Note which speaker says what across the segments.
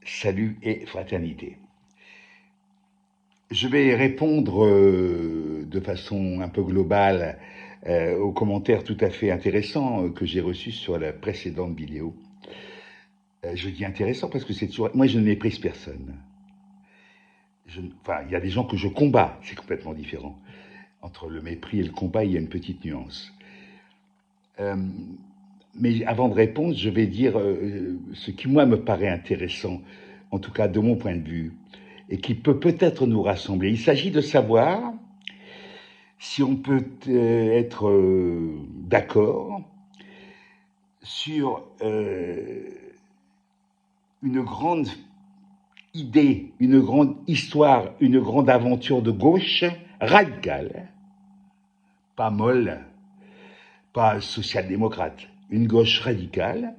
Speaker 1: Salut et fraternité. Je vais répondre de façon un peu globale aux commentaires tout à fait intéressants que j'ai reçus sur la précédente vidéo. Je dis intéressant parce que c'est toujours... Moi, je ne méprise personne. Enfin, il y a des gens que je combats, c'est complètement différent. Entre le mépris et le combat, il y a une petite nuance. Mais avant de répondre, je vais dire ce qui, moi, me paraît intéressant, en tout cas de mon point de vue, et qui peut peut-être nous rassembler. Il s'agit de savoir si on peut être d'accord sur une grande idée, une grande histoire, une grande aventure de gauche radicale, pas molle, pas social-démocrate, une gauche radicale,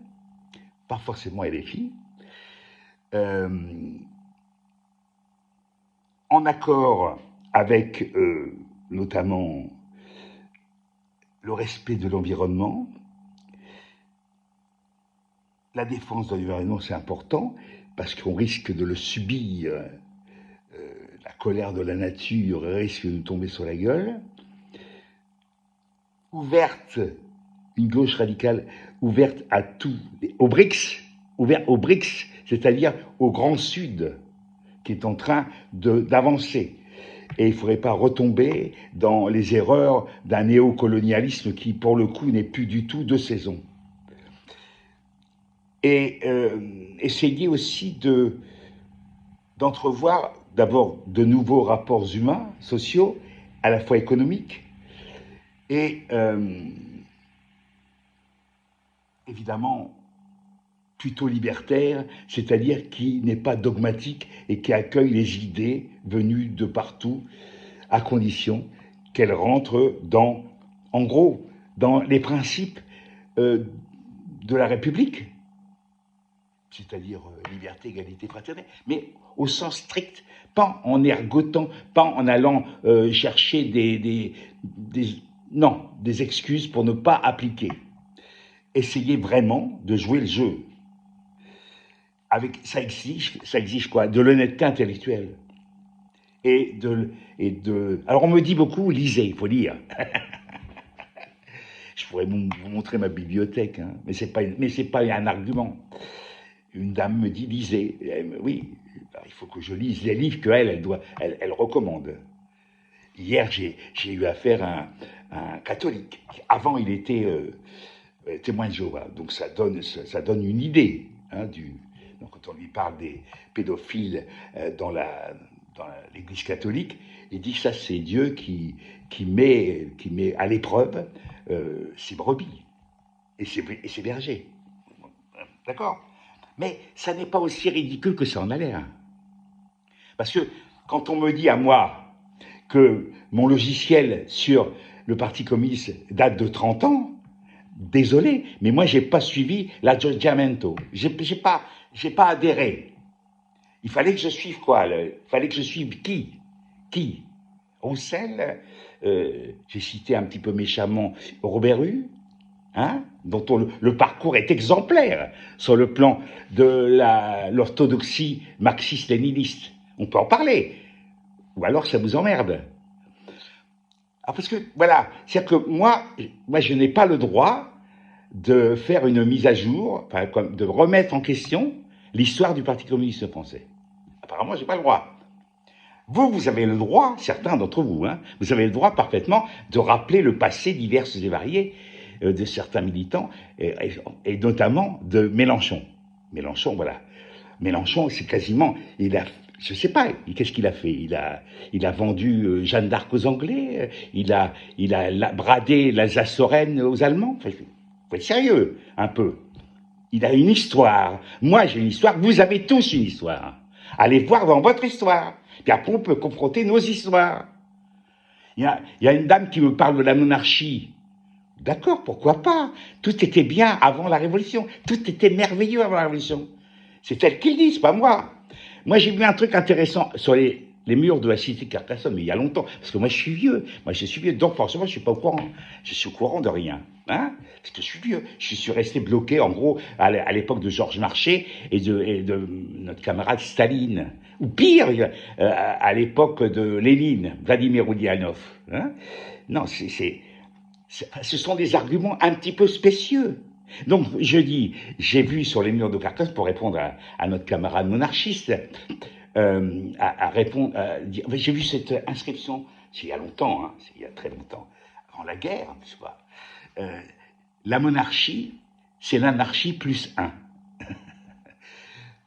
Speaker 1: pas forcément LFI, en accord avec notamment le respect de l'environnement. La défense de l'environnement, c'est important parce qu'on risque de le subir. La colère de la nature risque de nous tomber sur la gueule. Ouverte, une gauche radicale ouverte à tout, aux BRICS, ouverte aux BRICS, c'est-à-dire au Grand Sud, qui est en train d'avancer. Et il ne faudrait pas retomber dans les erreurs d'un néocolonialisme qui, pour le coup, n'est plus du tout de saison. Et essayer aussi d'entrevoir d'abord de nouveaux rapports humains, sociaux, à la fois économiques, et évidemment plutôt libertaire, c'est-à-dire qui n'est pas dogmatique et qui accueille les idées venues de partout, à condition qu'elles rentrent dans, en gros, dans les principes de la République, c'est-à-dire liberté, égalité, fraternité, mais au sens strict, pas en ergotant, pas en allant chercher des excuses pour ne pas appliquer. Essayez vraiment de jouer le jeu. Ça exige quoi? De l'honnêteté intellectuelle. Alors on me dit beaucoup, lisez, il faut lire. Je pourrais vous montrer ma bibliothèque, hein, mais c'est pas un argument. Une dame me dit, lisez. Oui, il faut que je lise les livres qu'elle recommande. Hier, j'ai eu affaire à un catholique. Avant, il était témoin de Jéhovah. Donc ça donne une idée donc quand on lui parle des pédophiles dans l'Église catholique, il dit que ça c'est Dieu qui met à l'épreuve ses brebis et ses bergers. D'accord? Mais ça n'est pas aussi ridicule que ça en a l'air. Parce que quand on me dit à moi que mon logiciel sur le Parti communiste date de 30 ans, désolé, mais moi j'ai pas suivi l'aggiornamento. J'ai pas adhéré. Il fallait que je suive quoi? Il fallait que je suive qui? Roussel, j'ai cité un petit peu méchamment Robert Hue, dont le parcours est exemplaire sur le plan de l'orthodoxie marxiste-léniniste. On peut en parler. Ou alors ça vous emmerde. Parce que, voilà, c'est-à-dire que moi, je n'ai pas le droit de faire une mise à jour, de remettre en question l'histoire du Parti communiste français. Apparemment, je n'ai pas le droit. Vous avez le droit, certains d'entre vous, vous avez le droit parfaitement de rappeler le passé divers et varié de certains militants, et notamment de Mélenchon. Mélenchon, c'est quasiment... Je sais pas, qu'est-ce qu'il a fait? Il a vendu Jeanne d'Arc aux Anglais, il a bradé l'Alsace-Lorraine aux Allemands. Faut être sérieux, un peu. Il a une histoire. Moi, j'ai une histoire. Vous avez tous une histoire. Allez voir dans votre histoire. Puis après, on peut confronter nos histoires. Il y a une dame qui me parle de la monarchie. D'accord, pourquoi pas? Tout était bien avant la Révolution. Tout était merveilleux avant la Révolution. C'est elle qui le dit, c'est pas moi. Moi, j'ai vu un truc intéressant sur Les murs de la cité de Carcassonne, mais il y a longtemps, parce que moi je suis vieux, donc forcément je suis pas au courant, je suis au courant de rien, hein, parce que je suis vieux, je suis resté bloqué en gros à l'époque de Georges Marchais et de notre camarade Staline, ou pire, à l'époque de Lénine, Vladimir Ulyanov, hein. Non, ce sont des arguments un petit peu spécieux. Donc je dis, j'ai vu sur les murs de Carcassonne, pour répondre à notre camarade monarchiste, à répondre, dire, j'ai vu cette inscription, c'est il y a longtemps, hein, c'est il y a très longtemps, avant la guerre, je sais pas. La monarchie, c'est l'anarchie plus un.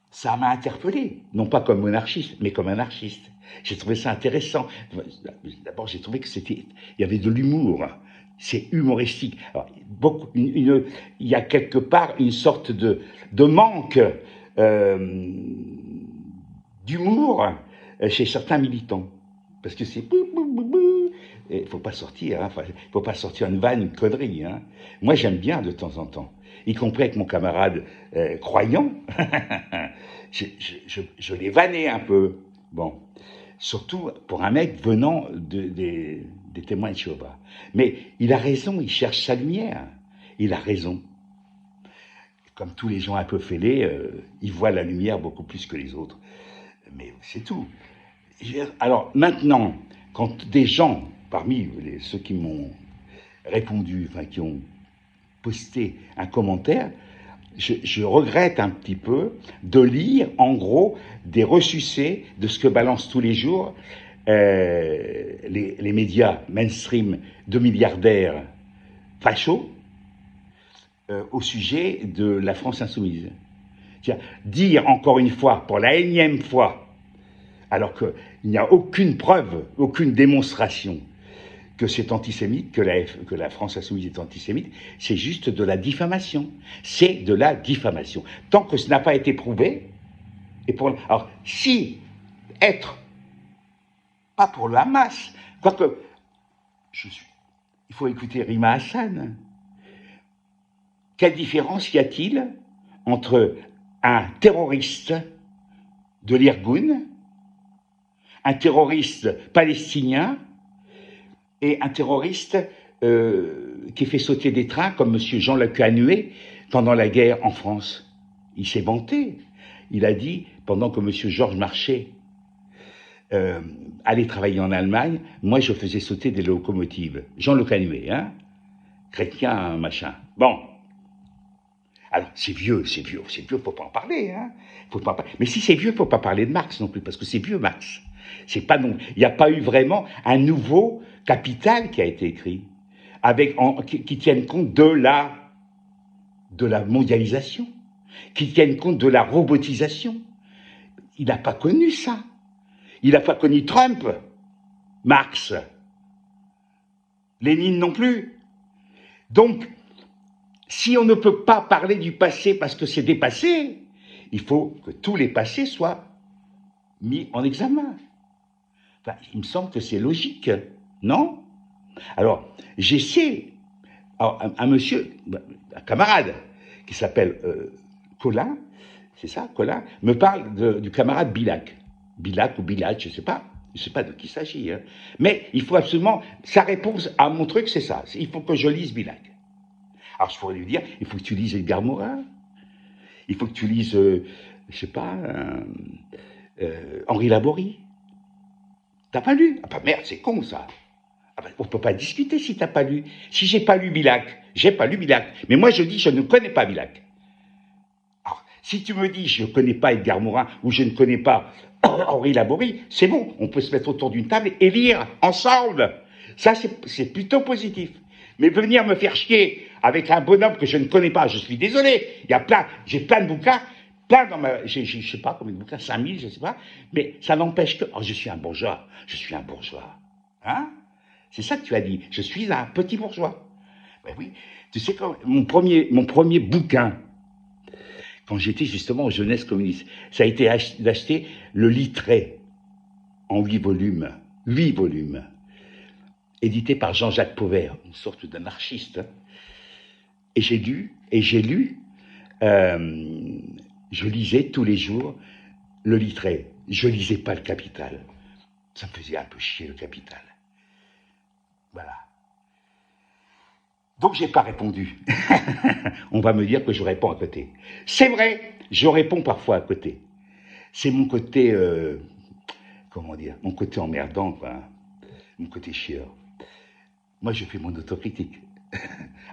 Speaker 1: Ça m'a interpellé, non pas comme monarchiste, mais comme anarchiste. J'ai trouvé ça intéressant. D'abord, j'ai trouvé que il y avait de l'humour. C'est humoristique. Alors, il y a quelque part une sorte de manque d'humour chez certains militants. Parce que c'est... Il ne faut pas sortir, hein, faut pas sortir une vanne, une connerie. Hein. Moi, j'aime bien de temps en temps, y compris avec mon camarade croyant. je l'ai vanné un peu. Bon, surtout pour un mec venant des témoins de Jéhovah. Mais il a raison, il cherche sa lumière. Il a raison. Comme tous les gens un peu fêlés, ils voient la lumière beaucoup plus que les autres. Mais c'est tout. Alors maintenant, quand des gens, parmi ceux qui m'ont répondu, enfin qui ont posté un commentaire, je regrette un petit peu de lire en gros des ressucés de ce que balancent tous les jours les médias mainstream de milliardaires fachos au sujet de la France insoumise. Dire encore une fois, pour la énième fois, alors qu'il n'y a aucune preuve, aucune démonstration que c'est antisémite, que la France insoumise est antisémite, c'est juste de la diffamation. C'est de la diffamation. Tant que ce n'a pas été prouvé, alors, si être, pas pour le Hamas, quoique, il faut écouter Rima Hassan. Quelle différence y a-t-il entre un terroriste de l'Irgun, un terroriste palestinien et un terroriste qui fait sauter des trains comme M. Jean-Luc Anhuet pendant la guerre en France? Il s'est vanté. Il a dit, pendant que M. Georges Marchais allait travailler en Allemagne, moi je faisais sauter des locomotives. Jean-Luc Anhuet, hein, chrétien, machin. Bon. Alors, c'est vieux, faut pas en parler, hein. Faut pas en parler. Mais si c'est vieux, faut pas parler de Marx non plus, parce que c'est vieux, Marx. C'est pas non. Il n'y a pas eu vraiment un nouveau Capital qui a été écrit, qui tienne compte de la mondialisation, qui tienne compte de la robotisation. Il n'a pas connu ça. Il n'a pas connu Trump, Marx, Lénine non plus. Donc, si on ne peut pas parler du passé parce que c'est dépassé, il faut que tous les passés soient mis en examen. Enfin, il me semble que c'est logique, non? Alors, j'essaie, un monsieur, un camarade, qui s'appelle Colin, c'est ça, Colin, me parle du camarade Bilac. Bilac ou Bilac, je ne sais pas de qui il s'agit. Hein. Mais il faut absolument, sa réponse à mon truc, c'est ça. Il faut que je lise Bilac. Alors je pourrais lui dire, il faut que tu lises Edgar Morin, il faut que tu lises, je sais pas, Henri Laborie. T'as pas lu? Ah bah merde, c'est con ça. Ah bah, on peut pas discuter si t'as pas lu. Si j'ai pas lu Bilac, j'ai pas lu Bilac. Mais moi je dis, je ne connais pas Bilac. Alors, si tu me dis, je ne connais pas Edgar Morin ou je ne connais pas Henri Laborie, c'est bon, on peut se mettre autour d'une table et lire ensemble. Ça, c'est plutôt positif. Mais venir me faire chier avec un bonhomme que je ne connais pas, je suis désolé. J'ai plein de bouquins, je sais pas combien de bouquins, 5000, je sais pas, mais ça n'empêche que, je suis un bourgeois. Hein? C'est ça que tu as dit. Je suis un petit bourgeois. Ben oui. Tu sais quand, mon premier bouquin, quand j'étais justement aux Jeunesse communiste, ça a été d'acheter le Littré en 8 volumes. 8 volumes. Édité par Jean-Jacques Pauvert, une sorte d'anarchiste. Et j'ai lu, je lisais tous les jours le Littré. Je lisais pas le Capital. Ça me faisait un peu chier le capital. Voilà. Donc j'ai pas répondu. On va me dire que je réponds à côté. C'est vrai, je réponds parfois à côté. C'est mon côté, comment dire, mon côté emmerdant, quoi. Mon côté chieur. Moi, je fais mon autocritique.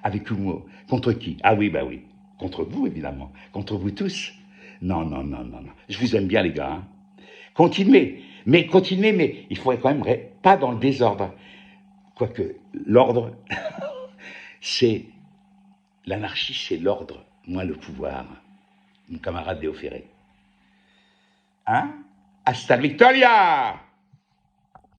Speaker 1: Avec humour. Contre qui? Ah oui, bah oui. Contre vous, évidemment. Contre vous tous. Non, non, non, non, non. Je vous aime bien, les gars. Hein. Continuez. Continuez, mais il faudrait quand même pas dans le désordre. Quoique, l'ordre, c'est... L'anarchie, c'est l'ordre, moins le pouvoir. Mon camarade Léo Ferré. Hein? Hasta Victoria!